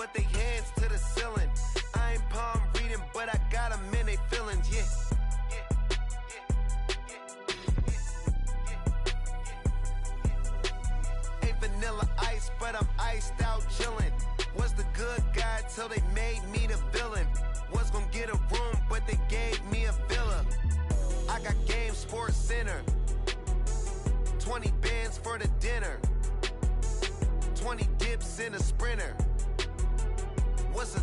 want their hands to the ceiling. I ain't palm reading, but I got them in their feelings, yeah. Ain't vanilla ice, but I'm iced out chillin'. Was the good guy till they made me the villain. Was gonna get a room, but they gave me a villa. I got game, Sports Center. 20 bands for the dinner. 20 dips in a sprinter. What's a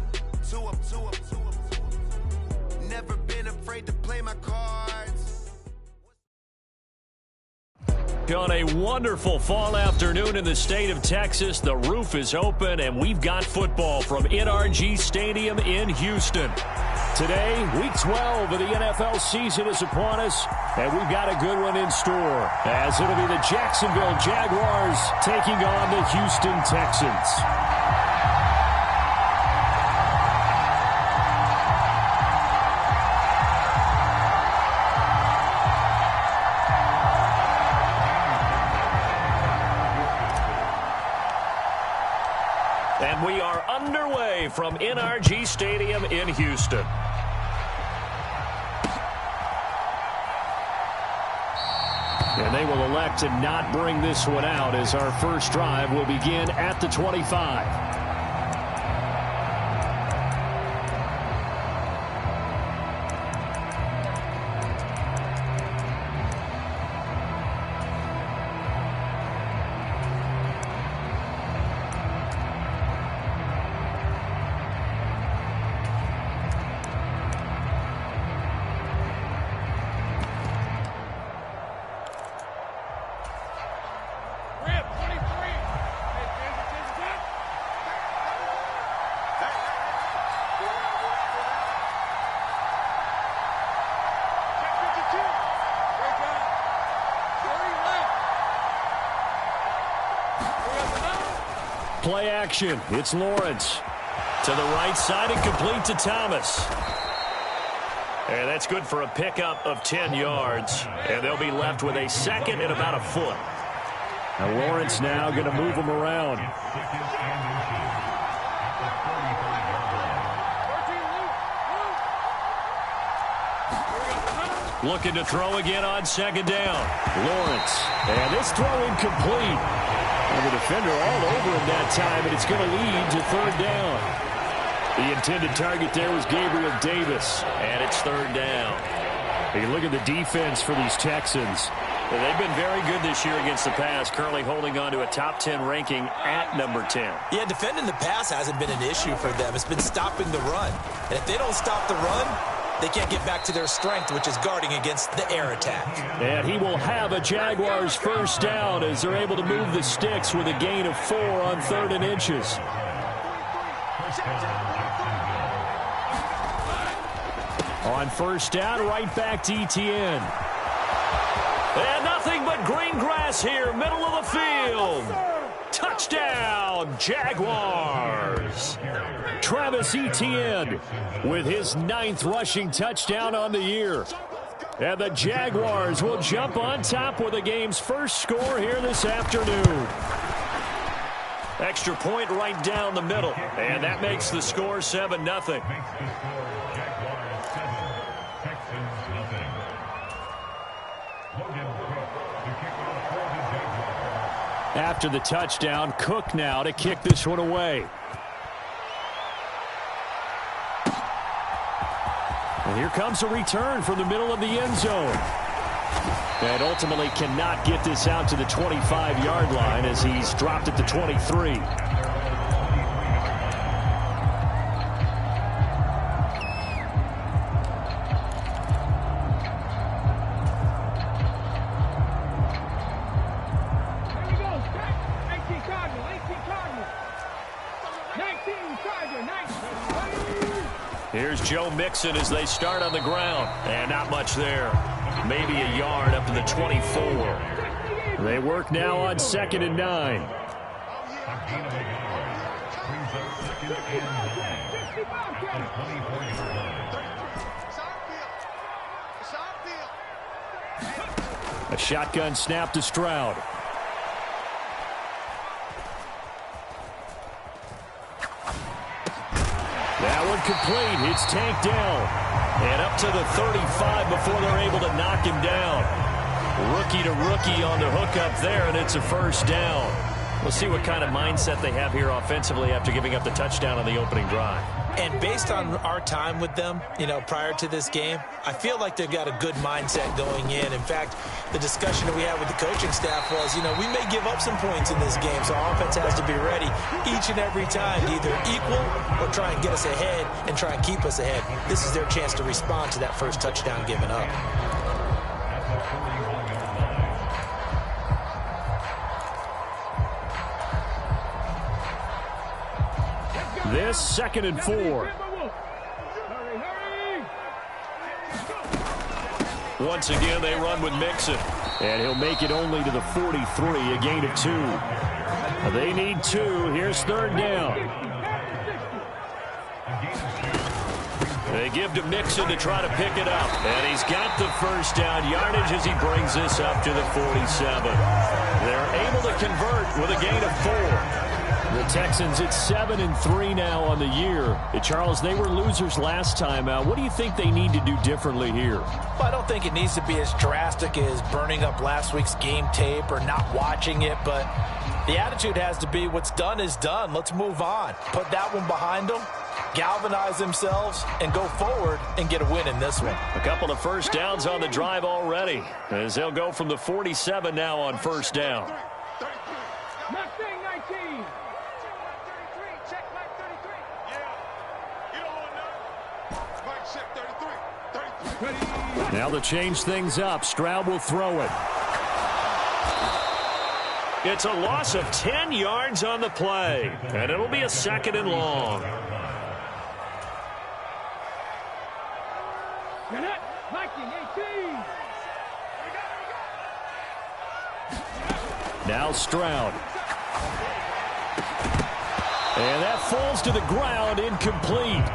2 up, 2 up, 2 up, 2 up? Never been afraid to play my cards. On a wonderful fall afternoon in the state of Texas, the roof is open and we've got football from NRG Stadium in Houston. Today, week 12 of the NFL season is upon us, and we've got a good one in store, as it'll be the Jacksonville Jaguars taking on the Houston Texans. And we are underway from NRG Stadium in Houston. And they will elect to not bring this one out, as our first drive will begin at the 25. Play action. It's Lawrence. To the right side and complete to Thomas. And that's good for a pickup of 10 yards. And they'll be left with a second and about a foot. Now Lawrence now going to move him around. Looking to throw again on second down. Lawrence. And this throw incomplete. And the defender all over him that time, and it's going to lead to third down. The intended target there was Gabriel Davis, and it's third down. You look at the defense for these Texans. They've been very good this year against the pass, currently holding on to a top 10 ranking at number 10. Yeah, defending the pass hasn't been an issue for them. It's been stopping the run. And if they don't stop the run, they can't get back to their strength, which is guarding against the air attack. And he will have a Jaguars first down as they're able to move the sticks with a gain of 4 on 3rd and inches. On first down, right back to Etienne. And nothing but green grass here, middle of the field. Touchdown, Jaguars. Travis Etienne with his 9th rushing touchdown on the year. And the Jaguars will jump on top with the game's first score here this afternoon. Extra point right down the middle. And that makes the score 7-0. After the touchdown, Cook now to kick this one away. And here comes a return from the middle of the end zone. And ultimately cannot get this out to the 25-yard line as he's dropped at the 23. Here's Joe Mixon as they start on the ground. And not much there. Maybe a yard up to the 24. They work now on 2nd and 9. A shotgun snap to Stroud. That one complete. It's tanked down. And up to the 35 before they're able to knock him down. Rookie to rookie on the hook up there, and it's a first down. We'll see what kind of mindset they have here offensively after giving up the touchdown on the opening drive. And based on our time with them, prior to this game, I feel like they've got a good mindset going in. In fact, the discussion that we had with the coaching staff was, we may give up some points in this game, so our offense has to be ready each and every time to either equal or try and get us ahead and try and keep us ahead. This is their chance to respond to that first touchdown given up. This 2nd and 4. Once again, they run with Mixon. And he'll make it only to the 43, a gain of 2. They need 2. Here's 3rd down. They give to Mixon to try to pick it up. And he's got the first down yardage as he brings this up to the 47. They're able to convert with a gain of 4. The Texans at 7-3 now on the year. Charles, they were losers last time out. What do you think they need to do differently here? Well, I don't think it needs to be as drastic as burning up last week's game tape or not watching it, but the attitude has to be what's done is done. Let's move on. Put that one behind them, galvanize themselves, and go forward and get a win in this one. A couple of first downs on the drive already, as they'll go from the 47 now on first down. Now to change things up, Stroud will throw it. It's a loss of 10 yards on the play, and it'll be a 2nd and long. Now Stroud. And that falls to the ground, incomplete.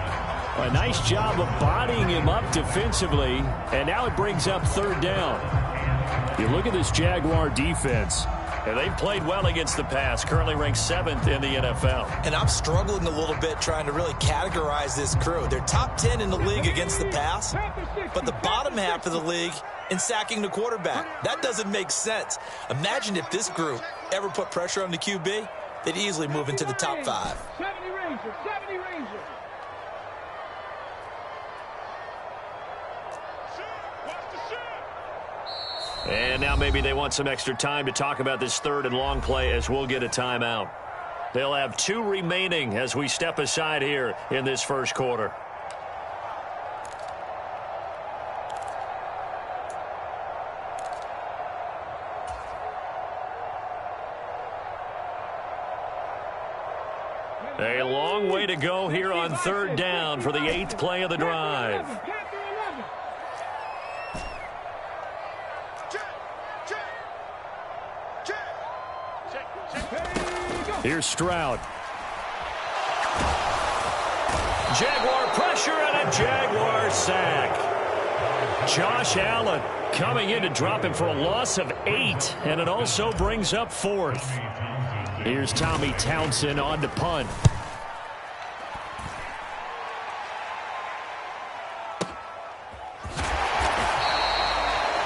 A nice job of bodying him up defensively, and now it brings up 3rd down. You look at this Jaguar defense, and they've played well against the pass, currently ranked 7th in the NFL. And I'm struggling a little bit trying to really categorize this crew. They're top 10 in the league against the pass, but the bottom half of the league in sacking the quarterback. That doesn't make sense. Imagine if this group ever put pressure on the QB, they'd easily move into the top 5. 70 Rangers, 70 Rangers. And now maybe they want some extra time to talk about this 3rd and long play as we'll get a timeout. They'll have 2 remaining as we step aside here in this first quarter. A long way to go here on 3rd down for the 8th play of the drive. Here's Stroud. Jaguar pressure and a Jaguar sack. Josh Allen coming in to drop him for a loss of 8, and it also brings up 4th. Here's Tommy Townsend on to punt.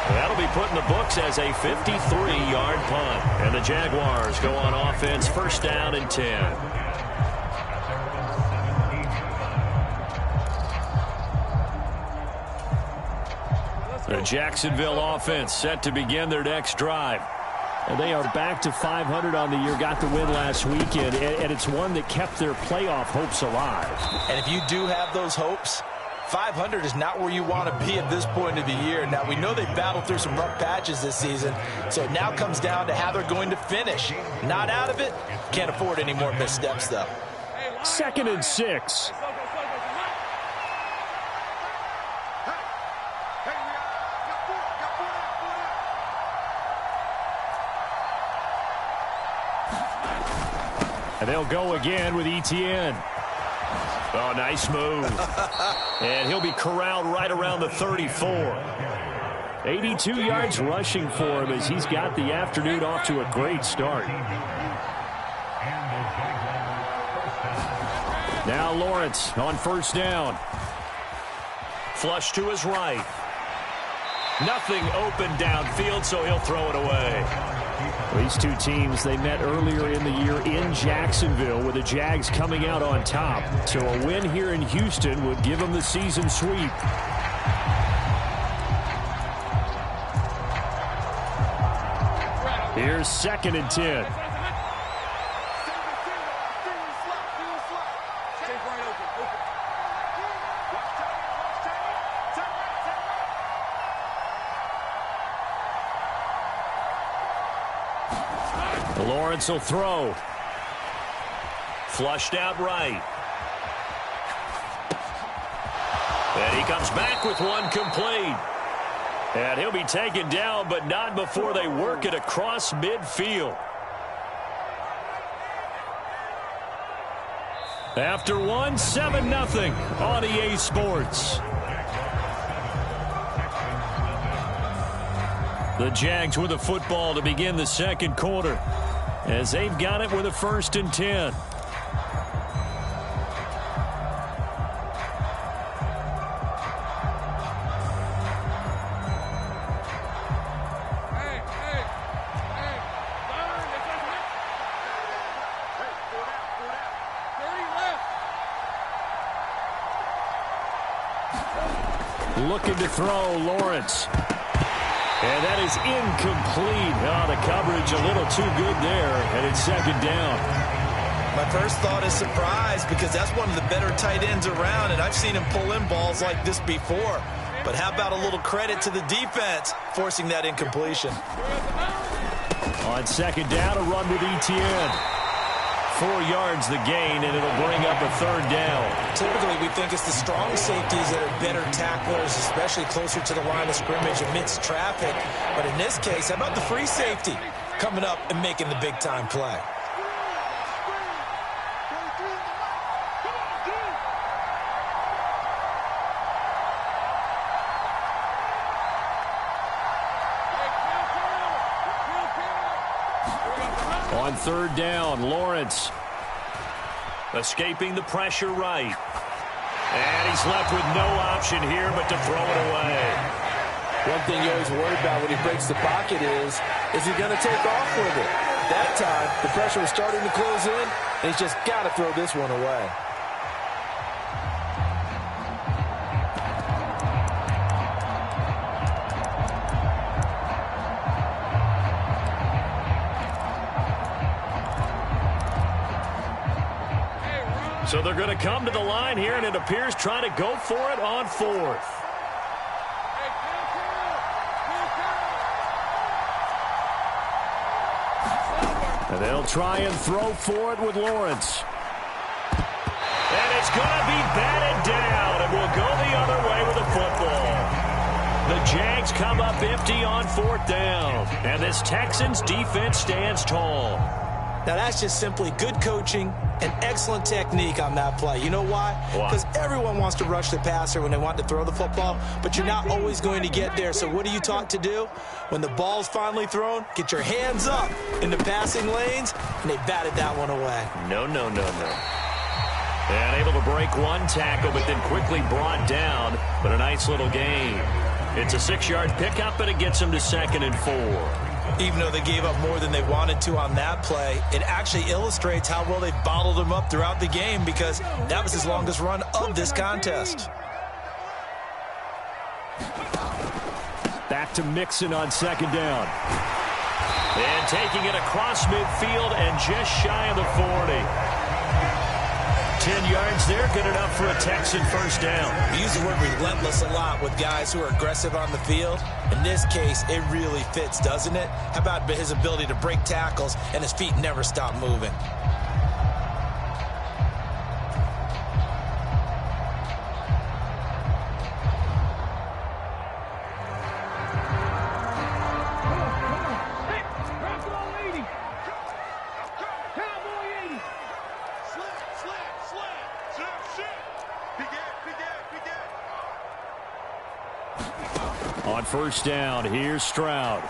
That'll be put in the books as a 53-yard punt. And the Jaguars go on offense, 1st down and 10. The Jacksonville offense set to begin their next drive. And they are back to 500 on the year, got the win last weekend, and it's one that kept their playoff hopes alive. And if you do have those hopes, 500 is not where you want to be at this point of the year. Now, we know they've battled through some rough patches this season, so it now comes down to how they're going to finish. Not out of it. Can't afford any more missteps, though. 2nd and 6. And they'll go again with Etienne. Oh, nice move. And he'll be corralled right around the 34. 82 yards rushing for him as he's got the afternoon off to a great start. Now Lawrence on first down. Flush to his right. Nothing open downfield, so he'll throw it away. These two teams, they met earlier in the year in Jacksonville with the Jags coming out on top. So a win here in Houston would give them the season sweep. Here's 2nd and 10. Lawrence will throw. Flushed out right. And he comes back with one complete. And he'll be taken down, but not before they work it across midfield. After one, 7-0 on EA Sports. The Jags with the football to begin the second quarter, as they've got it with a 1st and 10. Looking to throw, Lawrence. And that is incomplete. Oh, the coverage a little too good there, and it's 2nd down. My first thought is surprise, because that's one of the better tight ends around, and I've seen him pull in balls like this before. But how about a little credit to the defense forcing that incompletion? On 2nd down, a run with ETN. 4 yards the gain, and it'll bring up a 3rd down. Typically, we think it's the strong safeties that are better tacklers, especially closer to the line of scrimmage amidst traffic. But in this case, how about the free safety coming up and making the big-time play? On 3rd down, Lawrence escaping the pressure right. And he's left with no option here but to throw it away. One thing you always worry about when he breaks the pocket is he going to take off with it? That time, the pressure was starting to close in, and he's just got to throw this one away. So they're going to come to the line here, and it appears trying to go for it on 4th. And they'll try and throw for it with Lawrence. And it's going to be batted down, and we'll go the other way with the football. The Jags come up empty on 4th down, and this Texans defense stands tall. Now, that's just simply good coaching and excellent technique on that play. You know why? Because everyone wants to rush the passer when they want to throw the football, but you're not always going to get there. So what are you taught to do? When the ball's finally thrown, get your hands up in the passing lanes, and they batted that one away. No. And able to break one tackle, but then quickly brought down, but a nice little gain. It's a 6-yard pickup, and it gets them to 2nd and 4. Even though they gave up more than they wanted to on that play, it actually illustrates how well they bottled them up throughout the game, because that was his longest run of this contest. Back to Mixon on 2nd down. And taking it across midfield and just shy of the 40. 10 yards there, good enough for a Texan 1st down. We use the word relentless a lot with guys who are aggressive on the field. In this case, it really fits, doesn't it? How about his ability to break tackles and his feet never stop moving? On 1st down, here's Stroud.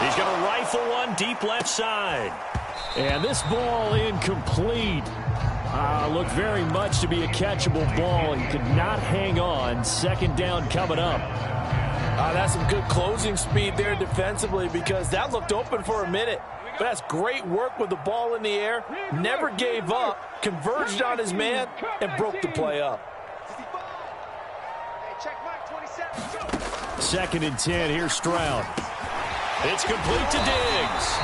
He's going to rifle one deep left side. And this ball incomplete. Looked very much to be a catchable ball and could not hang on. Second down coming up. That's some good closing speed there defensively because that looked open for a minute. But that's great work with the ball in the air. Never gave up, converged on his man, and broke the play up. 2nd and 10. Here's Stroud. It's complete to Diggs.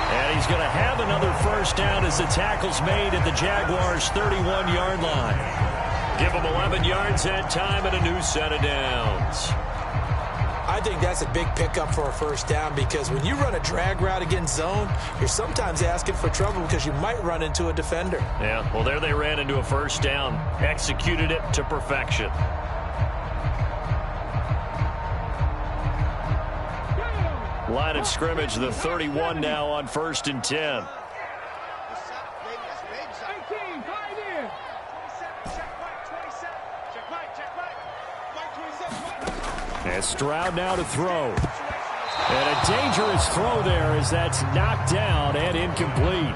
And he's going to have another first down as the tackle's made at the Jaguars' 31-yard line. Give them 11 yards that time and a new set of downs. I think that's a big pickup for a first down because when you run a drag route against zone, you're sometimes asking for trouble because you might run into a defender. Yeah, well, there they ran into a first down. Executed it to perfection. Line of scrimmage, the 31 now on 1st and 10. And Stroud now to throw. And a dangerous throw there as that's knocked down and incomplete.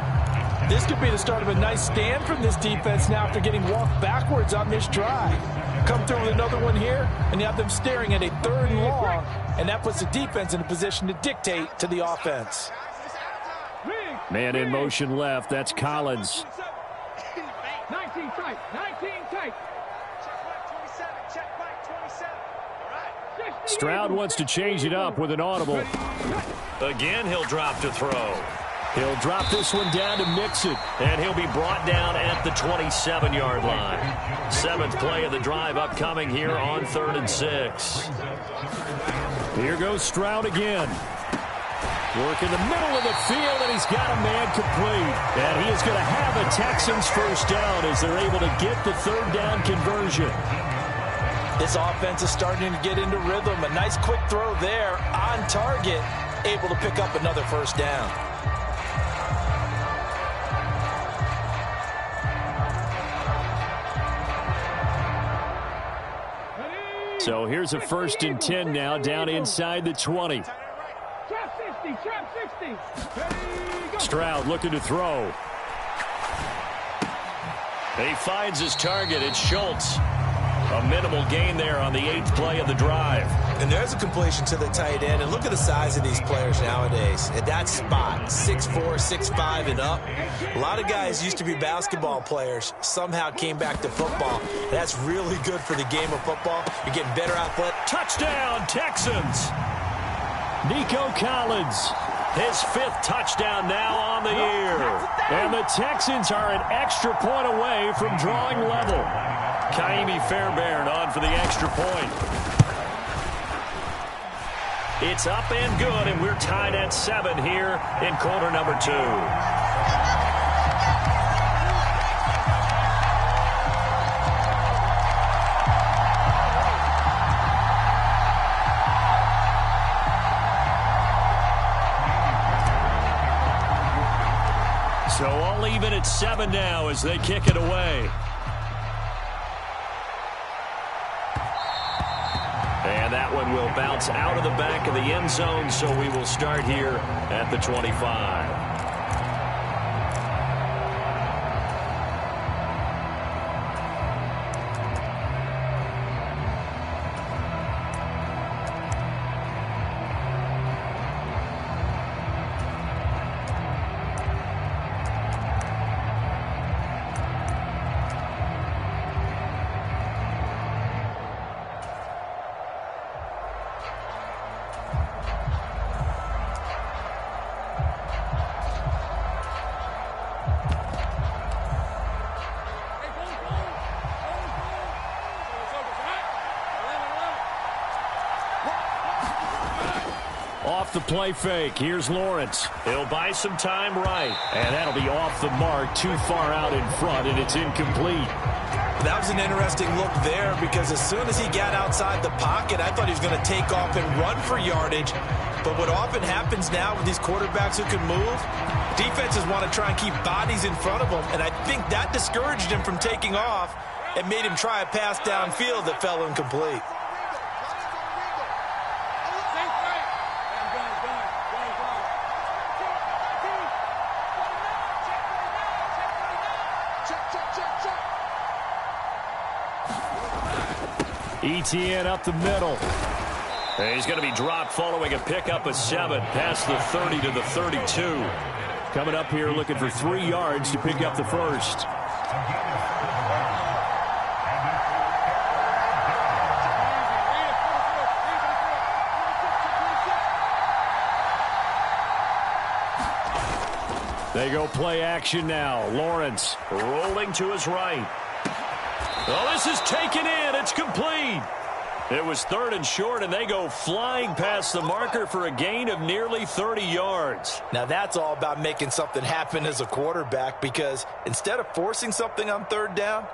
This could be the start of a nice stand from this defense now after getting walked backwards on this drive. Come through with another one here, and you have them staring at a 3rd and long, and that puts the defense in a position to dictate to the offense. Man in motion left. That's Collins. 19 tight. 19 tight. Stroud wants to change it up with an audible. Again, he'll drop to throw. He'll drop this one down to mix it. And he'll be brought down at the 27-yard line. 7th play of the drive upcoming here on 3rd and 6. Here goes Stroud again. Work in the middle of the field, and he's got a man complete. And he is going to have a Texans first down as they're able to get the 3rd down conversion. This offense is starting to get into rhythm. A nice quick throw there on target, able to pick up another first down. So here's a 1st and 10 now down inside the 20. Trap 60, trap 60. Stroud looking to throw. He finds his target. It's Schultz. A minimal gain there on the 8th play of the drive. And there's a completion to the tight end. And look at the size of these players nowadays. At that spot, 6'4", 6'5", and up. A lot of guys used to be basketball players. Somehow came back to football. That's really good for the game of football. You're getting better athletic. Touchdown, Texans. Nico Collins. His 5th touchdown now on the year. And the Texans are an extra point away from drawing level. Kaimi Fairbairn on for the extra point. It's up and good, and we're tied at 7 here in quarter number 2. So all even at 7 now as they kick it away. And that one will bounce out of the back of the end zone, so we will start here at the 25. Off the play fake. Here's Lawrence. He'll buy some time right. And that'll be off the mark, too far out in front, and it's incomplete. That was an interesting look there because as soon as he got outside the pocket, I thought he was going to take off and run for yardage. But what often happens now with these quarterbacks who can move, defenses want to try and keep bodies in front of them. And I think that discouraged him from taking off and made him try a pass downfield that fell incomplete. ETN up the middle. And he's going to be dropped following a pickup of 7 past the 30 to the 32. Coming up here looking for 3 yards to pick up the first. They go play action now. Lawrence rolling to his right. Oh, this is taken in. It's complete. It was 3rd and short, and they go flying past the marker for a gain of nearly 30 yards. Now, that's all about making something happen as a quarterback, because instead of forcing something on 3rd down,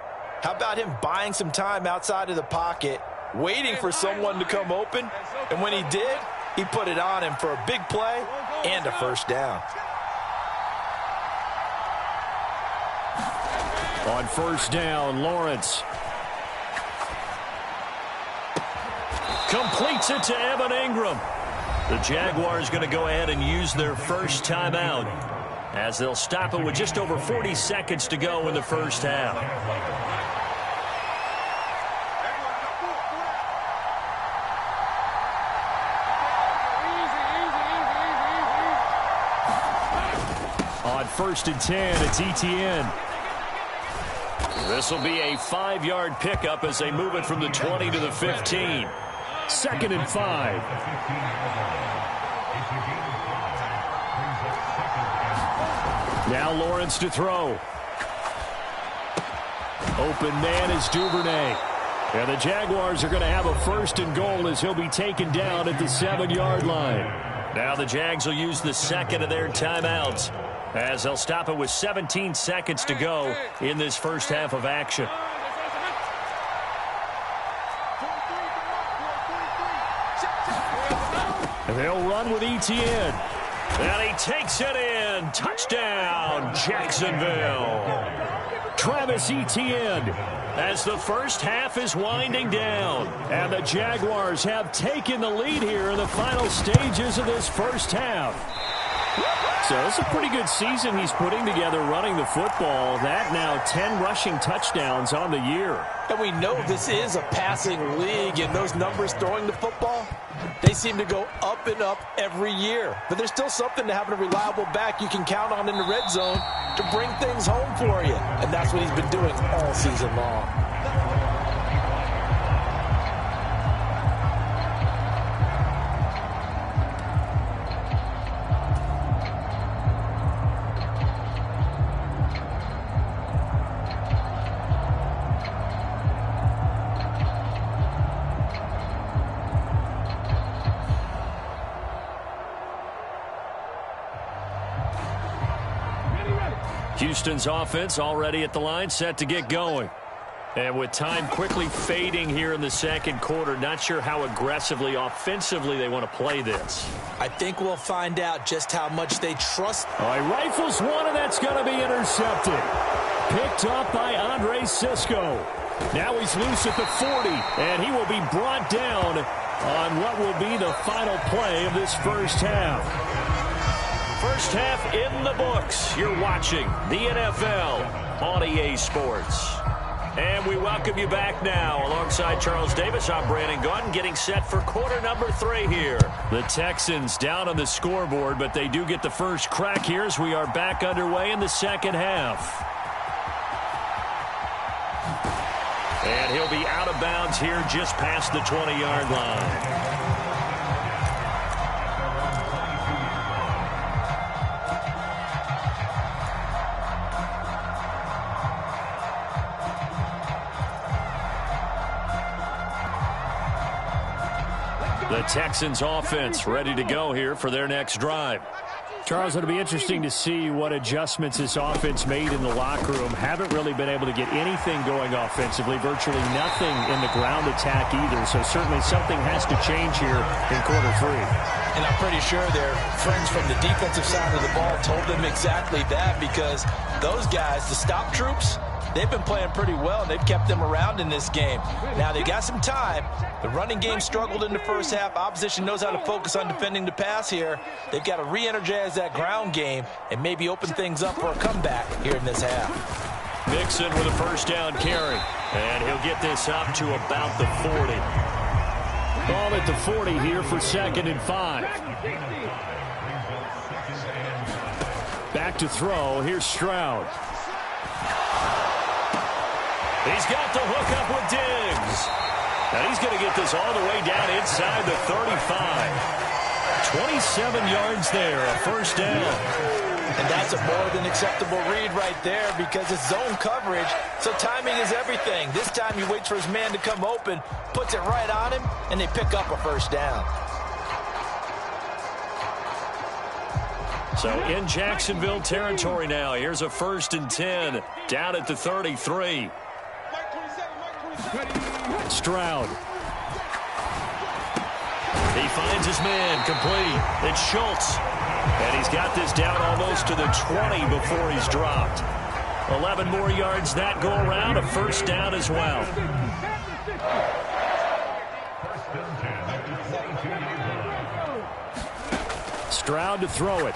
how about him buying some time outside of the pocket, waiting for someone to come open, and when he did, he put it on him for a big play and a first down. On first down, Lawrence completes it to Evan Ingram. The Jaguars going to go ahead and use their first timeout as they'll stop it with just over 40 seconds to go in the first half. On 1st and 10, it's ETN. This will be a 5-yard pickup as they move it from the 20 to the 15. 2nd and 5. Now Lawrence to throw. Open man is Duvernay. And the Jaguars are going to have a 1st and goal as he'll be taken down at the 7-yard line. Now the Jags will use the 2nd of their timeouts as they'll stop it with 17 seconds to go in this first half of action. And they'll run with ETN. And he takes it in. Touchdown, Jacksonville. Travis Etienne as the first half is winding down. And the Jaguars have taken the lead here in the final stages of this first half. So it's a pretty good season he's putting together running the football. That now 10 rushing touchdowns on the year. And we know this is a passing league, and those numbers throwing the football, they seem to go up and up every year. But there's still something to having a reliable back you can count on in the red zone to bring things home for you. And that's what he's been doing all season long. Houston's offense already at the line, set to get going. And with time quickly fading here in the second quarter, not sure how aggressively, offensively they want to play this. I think we'll find out just how much they trust. He rifles one, and that's going to be intercepted. Picked up by Andre Sisco. Now he's loose at the 40, and he will be brought down on what will be the final play of this first half. First half in the books. You're watching the NFL on EA Sports. And we welcome you back now. Alongside Charles Davis, I'm Brandon Gunn, getting set for quarter number 3 here. The Texans down on the scoreboard, but they do get the first crack here as we are back underway in the second half. And he'll be out of bounds here just past the 20-yard line. The Texans offense ready to go here for their next drive. Charles, it'll be interesting to see what adjustments this offense made in the locker room. Haven't really been able to get anything going offensively, virtually nothing in the ground attack either. So certainly something has to change here in quarter 3. And I'm pretty sure their friends from the defensive side of the ball told them exactly that, because those guys, the stop troops, they've been playing pretty well, and they've kept them around in this game. Now, they got some time. The running game struggled in the first half. Opposition knows how to focus on defending the pass here. They've got to re-energize that ground game and maybe open things up for a comeback here in this half. Mixon with a first down carry. And he'll get this up to about the 40. Ball at the 40 here for 2nd and 5. Back to throw. Here's Stroud. He's got the hook up with Diggs. And he's going to get this all the way down inside the 35. 27 yards there, a first down. And that's a more than acceptable read right there because it's zone coverage, so timing is everything. This time he waits for his man to come open, puts it right on him, and they pick up a first down. So in Jacksonville territory now, here's a 1st and 10 down at the 33. Stroud. He finds his man complete. It's Schultz. And he's got this down almost to the 20 before he's dropped. 11 more yards that go around, a first down as well. Stroud to throw it.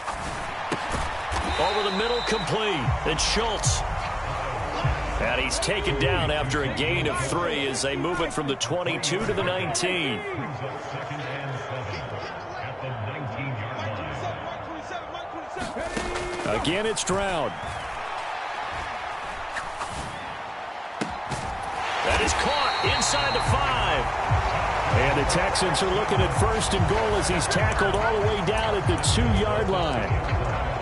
Over the middle, complete. It's Schultz. And he's taken down after a gain of 3 as they move it from the 22 to the 19. Again, it's Stroud. That is caught inside the 5. And the Texans are looking at 1st and goal as he's tackled all the way down at the 2-yard line.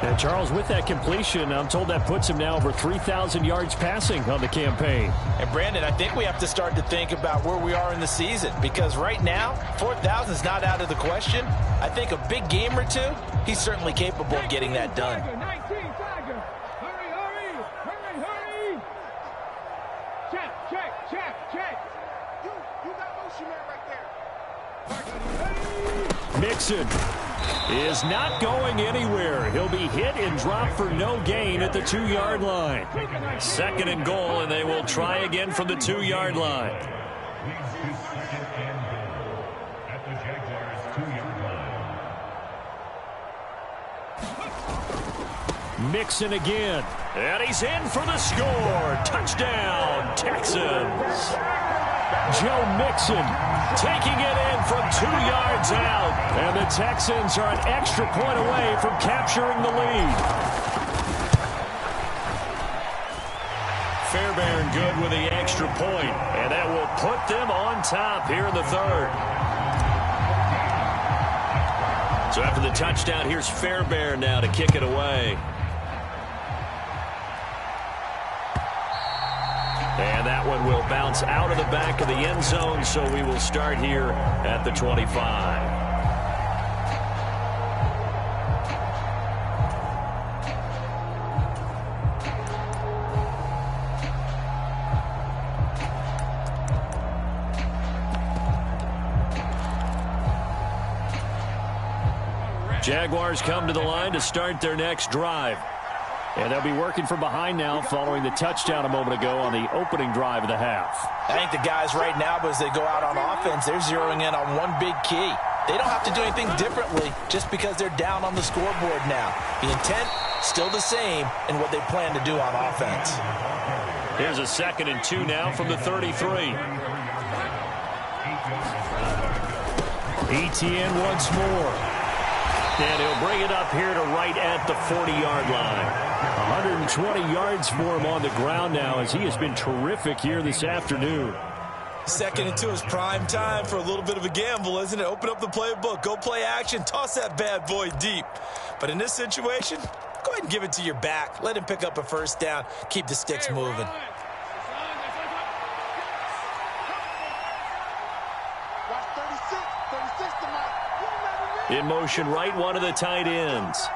And Charles, with that completion, I'm told that puts him now over 3,000 yards passing on the campaign. And Brandon, I think we have to start to think about where we are in the season because right now, 4,000 is not out of the question. I think a big game or two, he's certainly capable of getting that done. 19, Tiger. Hurry. Check. You got motion man right there. Mixon is not going anywhere. He'll be hit and dropped for no gain at the 2-yard line. 2nd and goal, and they will try again from the 2-yard line. Mixon again. And he's in for the score. Touchdown, Texans. Joe Mixon taking it in from 2 yards out. And the Texans are an extra point away from capturing the lead. Fairbairn good with the extra point. And that will put them on top here in the 3rd. So after the touchdown, here's Fairbairn now to kick it away. And that one will bounce out of the back of the end zone, so we will start here at the 25. Jaguars come to the line to start their next drive. And they'll be working from behind now following the touchdown a moment ago on the opening drive of the half. I think the guys right now, as they go out on offense, they're zeroing in on one big key. They don't have to do anything differently just because they're down on the scoreboard now. The intent, still the same in what they plan to do on offense. Here's a 2nd and 2 now from the 33. Etienne once more. And he'll bring it up here to right at the 40-yard line. 120 yards for him on the ground now as he has been terrific here this afternoon. 2nd and 2 is prime time for a little bit of a gamble, isn't it? Open up the playbook, go play action, toss that bad boy deep. But in this situation, go ahead and give it to your back. Let him pick up a first down. Keep the sticks moving. In motion right, one of the tight ends.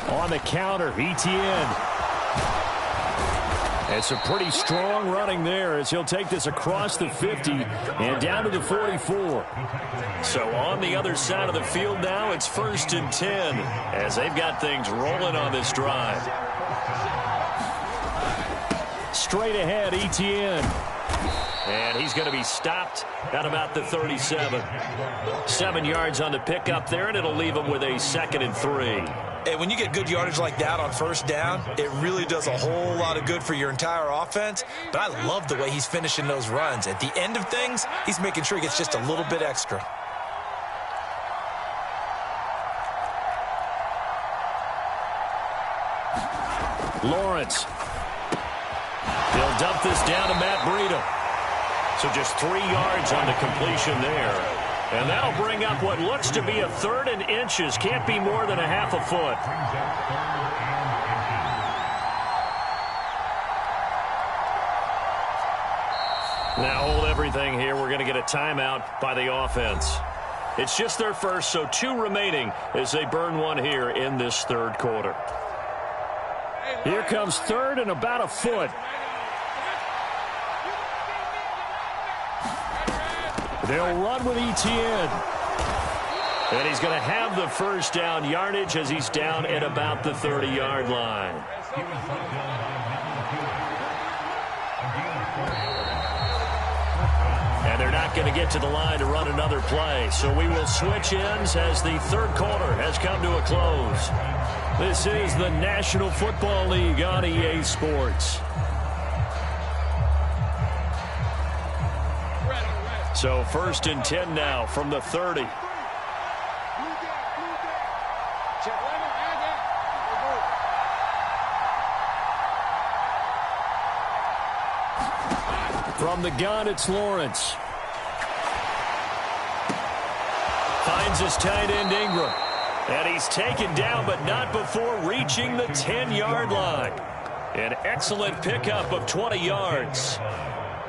On the counter, Etienne. It's a pretty strong running there as he'll take this across the 50 and down to the 44. So on the other side of the field now, it's 1st and 10 as they've got things rolling on this drive. Straight ahead, Etienne. And he's going to be stopped at about the 37. 7 yards on the pickup there, and it'll leave him with a 2nd and 3. And when you get good yardage like that on first down, it really does a whole lot of good for your entire offense. But I love the way he's finishing those runs. At the end of things, he's making sure he gets just a little bit extra. Lawrence. He'll dump this down to Matt Breida. So just 3 yards on the completion there. And that'll bring up what looks to be a 3rd and inches. Can't be more than a half a foot. Now hold everything here. We're going to get a timeout by the offense. It's just their first, so 2 remaining as they burn one here in this 3rd quarter. Here comes 3rd and about a foot. They'll run with Etienne. And he's going to have the first down yardage as he's down at about the 30-yard line. And they're not going to get to the line to run another play. So we will switch ends as the 3rd quarter has come to a close. This is the National Football League on EA Sports. So 1st and 10 now from the 30. From the gun, it's Lawrence. Finds his tight end Ingram. And he's taken down, but not before reaching the 10-yard line. An excellent pickup of 20 yards.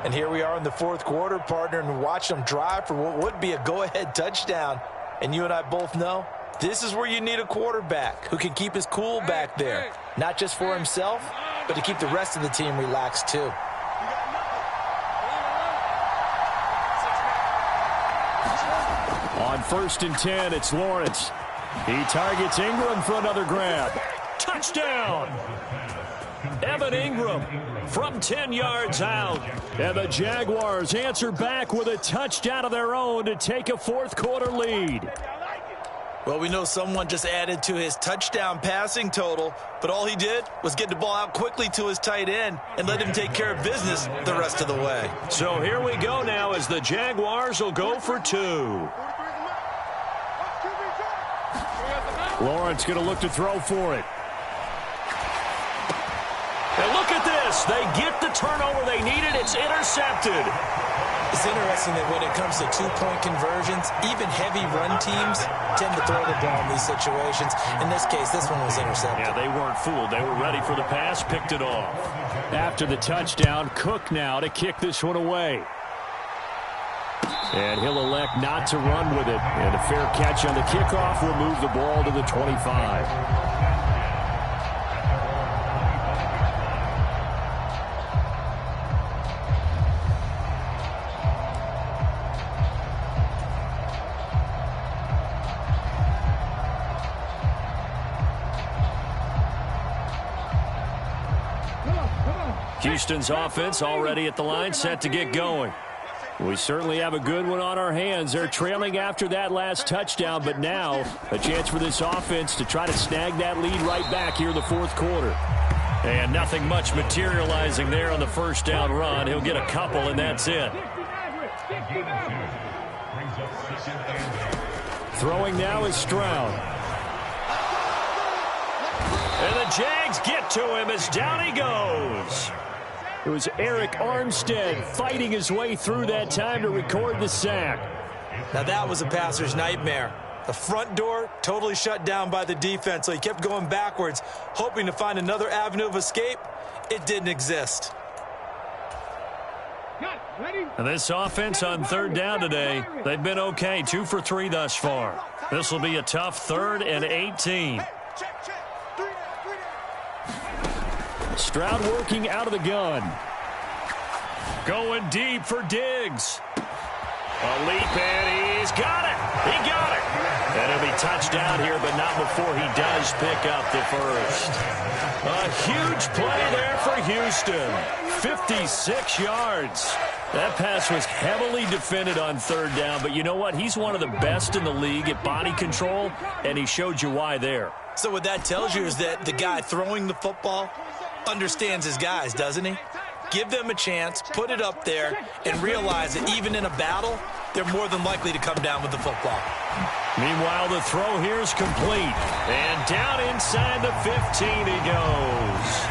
And here we are in the 4th quarter, partner, and watch them drive for what would be a go-ahead touchdown. And you and I both know this is where you need a quarterback who can keep his cool back there. Not just for himself, but to keep the rest of the team relaxed too. On 1st and 10, it's Lawrence. He targets Ingram for another grab. Touchdown! Evan Ingram from 10 yards out. And the Jaguars answer back with a touchdown of their own to take a 4th quarter lead. Well, we know someone just added to his touchdown passing total, but all he did was get the ball out quickly to his tight end and let him take care of business the rest of the way. So here we go now as the Jaguars will go for 2. Lawrence going to look to throw for it. And look at this. They get the turnover they needed. It's intercepted. It's interesting that when it comes to 2-point conversions, even heavy run teams tend to throw the ball in these situations. In this case, this one was intercepted. Yeah, they weren't fooled. They were ready for the pass, picked it off. After the touchdown, Cook now to kick this one away. And he'll elect not to run with it. And a fair catch on the kickoff will move the ball to the 25. Houston's offense already at the line, set to get going. We certainly have a good one on our hands. They're trailing after that last touchdown, but now a chance for this offense to try to snag that lead right back here in the 4th quarter. And nothing much materializing there on the first down run. He'll get a couple, and that's it. Throwing now is Stroud. And the Jags get to him as down he goes. It was Eric Armstead fighting his way through that time to record the sack. Now that was a passer's nightmare. The front door totally shut down by the defense, so he kept going backwards, hoping to find another avenue of escape. It didn't exist. And this offense on 3rd down today, they've been okay, 2 for 3 thus far. This will be a tough 3rd and 18. Stroud working out of the gun. Going deep for Diggs. A leap, and he's got it. He got it. And it'll be touchdown here, but not before he does pick up the first. A huge play there for Houston. 56 yards. That pass was heavily defended on third down, but you know what? He's one of the best in the league at body control, and he showed you why there. So what that tells you is that the guy throwing the football understands his guys, doesn't he? Give them a chance, put it up there, and realize that even in a battle, they're more than likely to come down with the football. Meanwhile, the throw here is complete. And down inside the 15 he goes.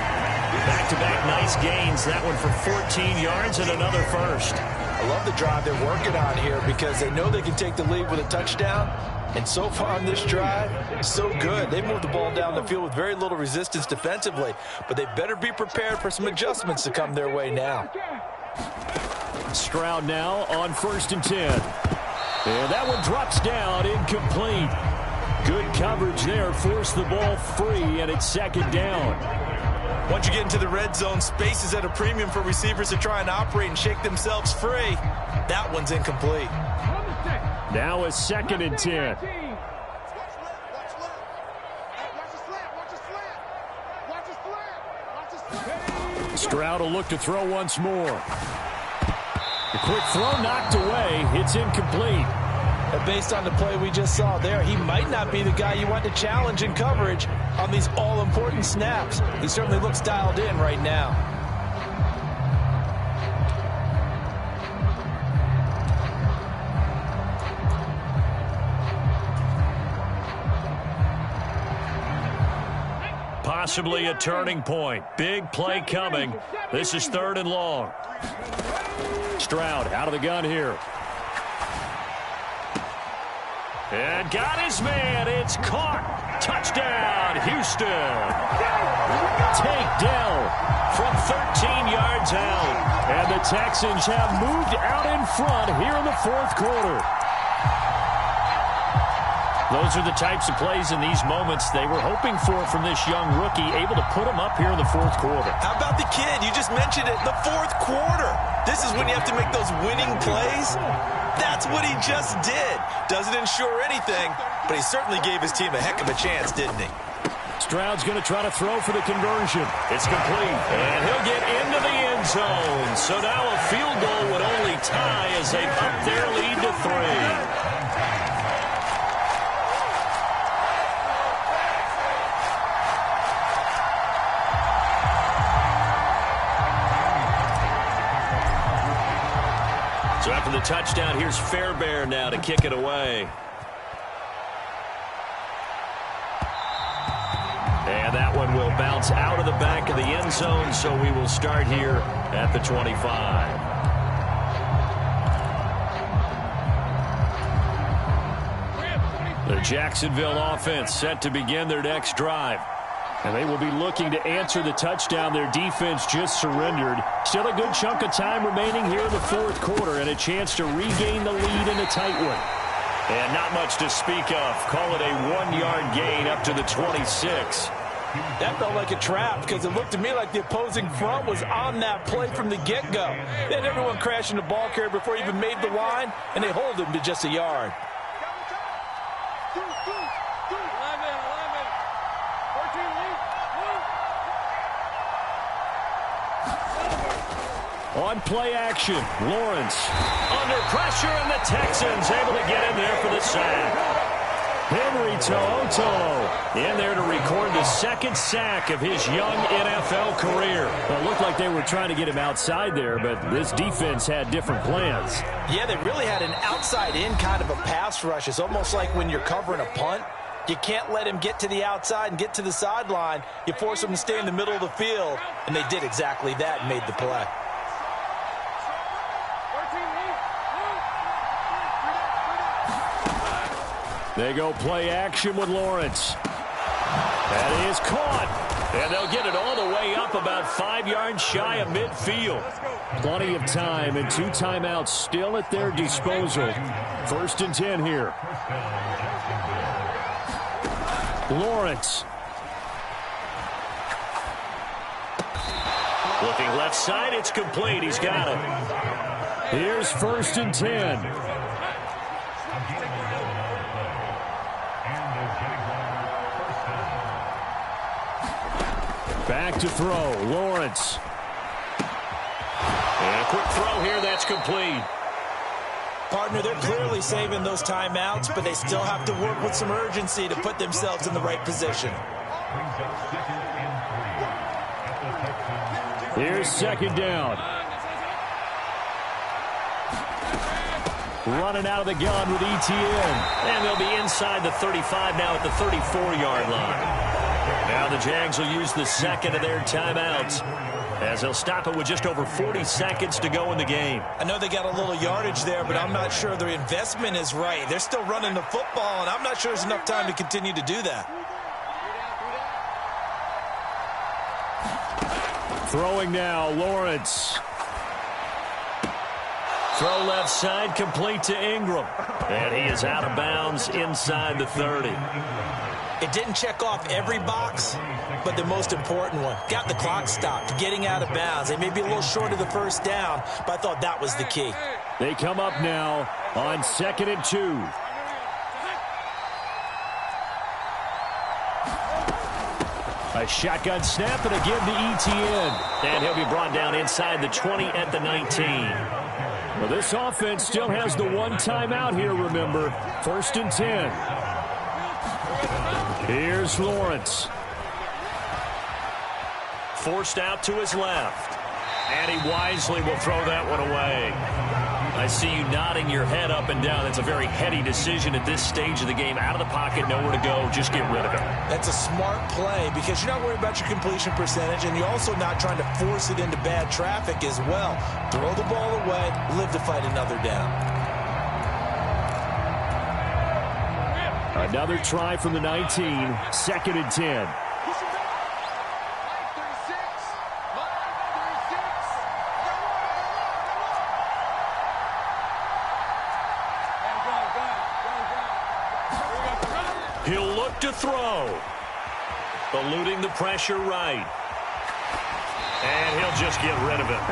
Back-to-back nice gains. That one for 14 yards and another first. I love the drive they're working on here because they know they can take the lead with a touchdown. And so far on this drive, so good. They moved the ball down the field with very little resistance defensively, but they better be prepared for some adjustments to come their way now. Stroud now on 1st and 10. And that one drops down, incomplete. Good coverage there, forced the ball free, and it's 2nd down. Once you get into the red zone, space is at a premium for receivers to try and operate and shake themselves free. That one's incomplete. Now a 2nd and 10. Stroud will look to throw once more. The quick throw knocked away. It's incomplete. And based on the play we just saw there, he might not be the guy you want to challenge in coverage on these all-important snaps. He certainly looks dialed in right now. Possibly a turning point. Big play coming. This is 3rd and long. Stroud out of the gun here. And got his man. It's caught. Touchdown, Houston. Take Dell from 13 yards out. And the Texans have moved out in front here in the 4th quarter. Those are the types of plays in these moments they were hoping for from this young rookie, able to put him up here in the 4th quarter. How about the kid? You just mentioned it, the 4th quarter. This is when you have to make those winning plays. That's what he just did. Doesn't ensure anything, but he certainly gave his team a heck of a chance, didn't he? Stroud's going to try to throw for the conversion. It's complete, and he'll get into the end zone. So now a field goal would only tie as they up their lead to 3. So after the touchdown, here's Fairbairn now to kick it away. And that one will bounce out of the back of the end zone, so we will start here at the 25. The Jacksonville offense set to begin their next drive. And they will be looking to answer the touchdown their defense just surrendered. Still a good chunk of time remaining here in the 4th quarter and a chance to regain the lead in a tight one. And not much to speak of. Call it a 1-yard gain up to the 26. That felt like a trap because it looked to me like the opposing front was on that play from the get-go. They had everyone crashing the ball carrier before he even made the line, and they hold him to just a yard. On play action, Lawrence under pressure, and the Texans able to get in there for the sack. Henry To'oTo'o in there to record the 2nd sack of his young NFL career. Well, it looked like they were trying to get him outside there, but this defense had different plans. Yeah, they really had an outside-in kind of a pass rush. It's almost like when you're covering a punt. You can't let him get to the outside and get to the sideline. You force him to stay in the middle of the field, and they did exactly that and made the play. They go play action with Lawrence. That is caught. And they'll get it all the way up about 5 yards shy of midfield. Plenty of time and 2 timeouts still at their disposal. 1st and 10 here. Lawrence. Looking left side, it's complete. He's got it. Here's 1st and 10. Back to throw, Lawrence. And a quick throw here, that's complete. Partner, they're clearly saving those timeouts, but they still have to work with some urgency to put themselves in the right position. Here's second down. Running out of the gun with ETN. And they'll be inside the 35 now at the 34-yard line. Now the Jags will use the second of their timeouts, as they'll stop it with just over 40 seconds to go in the game. I know they got a little yardage there, but I'm not sure their investment is right. They're still running the football, and I'm not sure there's enough time to continue to do that. Throwing now, Lawrence. Throw left side, complete to Ingram. And he is out of bounds inside the 30. It didn't check off every box, but the most important one. Got the clock stopped, getting out of bounds. They may be a little short of the first down, but I thought that was the key. They come up now on 2nd and 2. A shotgun snap and a give to ETN. And he'll be brought down inside the 20 at the 19. Well, this offense still has the one timeout here, remember. 1st and 10. Here's Lawrence. Forced out to his left. And he wisely will throw that one away. I see you nodding your head up and down. That's a very heady decision at this stage of the game. Out of the pocket, nowhere to go. Just get rid of it. That's a smart play because you're not worried about your completion percentage, and you're also not trying to force it into bad traffic as well. Throw the ball away, live to fight another down. Another try from the 19, 2nd and 10. He'll look to throw. Eluding the pressure right. And he'll just get rid of it.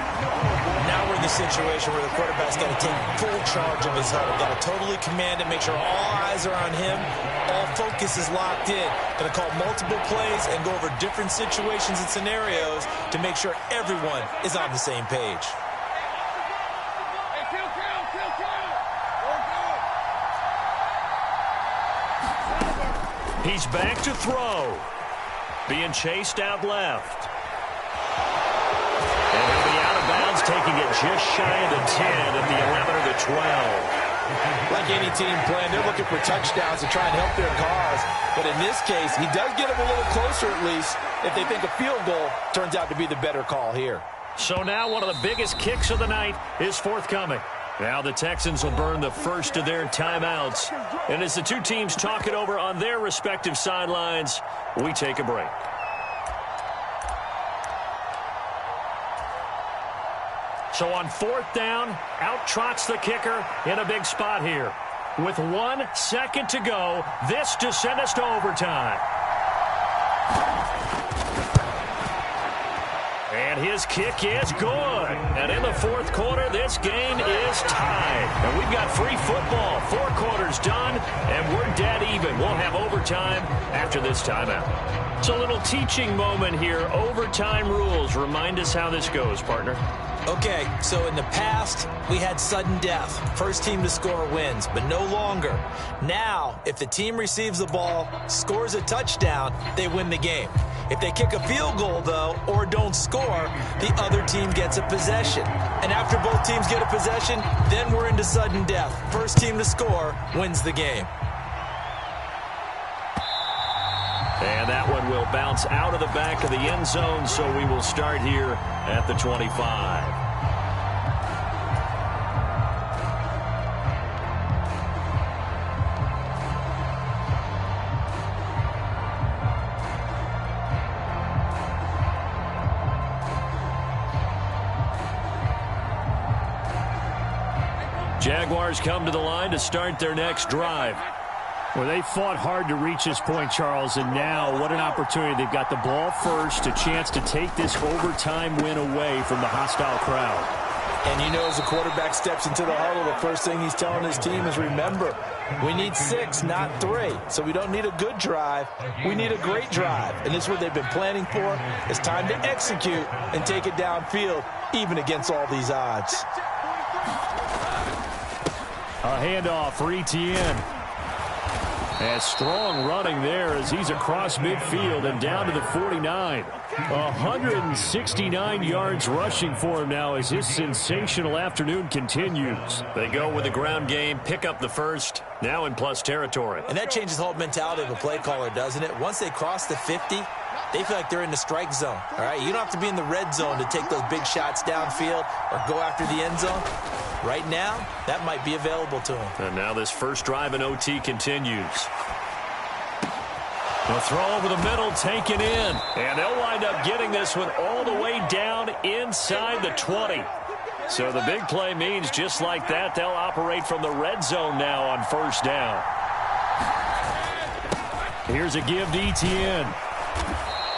Now we're in the situation where the quarterback's got to take full charge of his huddle. Got to totally command it, make sure all eyes are on him. All focus is locked in. Going to call multiple plays and go over different situations and scenarios to make sure everyone is on the same page. He's back to throw. Being chased out left. And he'll be out of bounds, taking it just shy of the 10 at the 11 or the 12. Like any team playing, they're looking for touchdowns to try and help their cause. But in this case, he does get them a little closer at least. If they think a field goal turns out to be the better call here. So now one of the biggest kicks of the night is forthcoming. Now the Texans will burn the first of their timeouts. And as the two teams talk it over on their respective sidelines, we take a break. So on 4th down, out trots the kicker in a big spot here. With 1 second to go, this to send us to overtime. And his kick is good. And in the 4th quarter, this game is tied. And we've got free football. 4 quarters done, and we're dead even. We'll have overtime after this timeout. It's a little teaching moment here. Overtime rules. Remind us how this goes, partner. Okay, so in the past, we had sudden death. First team to score wins, but no longer. Now, if the team receives the ball, scores a touchdown, they win the game. If they kick a field goal, though, or don't score, the other team gets a possession. And after both teams get a possession, then we're into sudden death. First team to score wins the game. And that one will bounce out of the back of the end zone, so we will start here at the 25. Jaguars come to the line to start their next drive. Well, they fought hard to reach this point, Charles, and now what an opportunity. They've got the ball first, a chance to take this overtime win away from the hostile crowd. And you know, as the quarterback steps into the huddle, the first thing he's telling his team is, remember, we need 6, not 3. So we don't need a good drive. We need a great drive. And this is what they've been planning for. It's time to execute and take it downfield, even against all these odds. A handoff for Etienne. And strong running there as he's across midfield and down to the 49. 169 yards rushing for him now as his sensational afternoon continues. They go with the ground game, pick up the first, now in plus territory. And that changes the whole mentality of a play caller, doesn't it? Once they cross the 50, they feel like they're in the strike zone. All right, you don't have to be in the red zone to take those big shots downfield or go after the end zone. Right now, that might be available to him. And now this first drive in OT continues. The throw over the middle, taken in. And they'll wind up getting this one all the way down inside the 20. So the big play means just like that, they'll operate from the red zone now on first down. Here's a give to Etienne.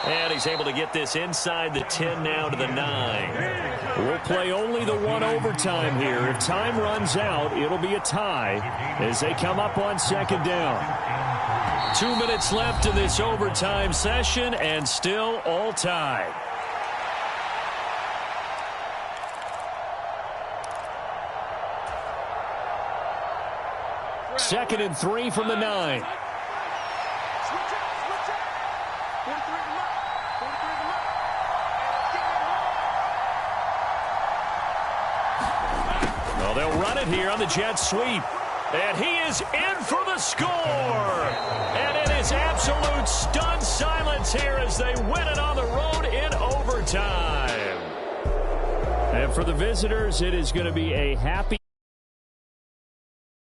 And he's able to get this inside the 10 now to the 9. We'll play only the one overtime here. If time runs out, it'll be a tie as they come up on second down. 2 minutes left in this overtime session and still all tied. Second and 3 from the 9. Well, they'll run it here on the jet sweep. And he is in for the score. And it is absolute stunned silence here as they win it on the road in overtime. And for the visitors, it is going to be a happy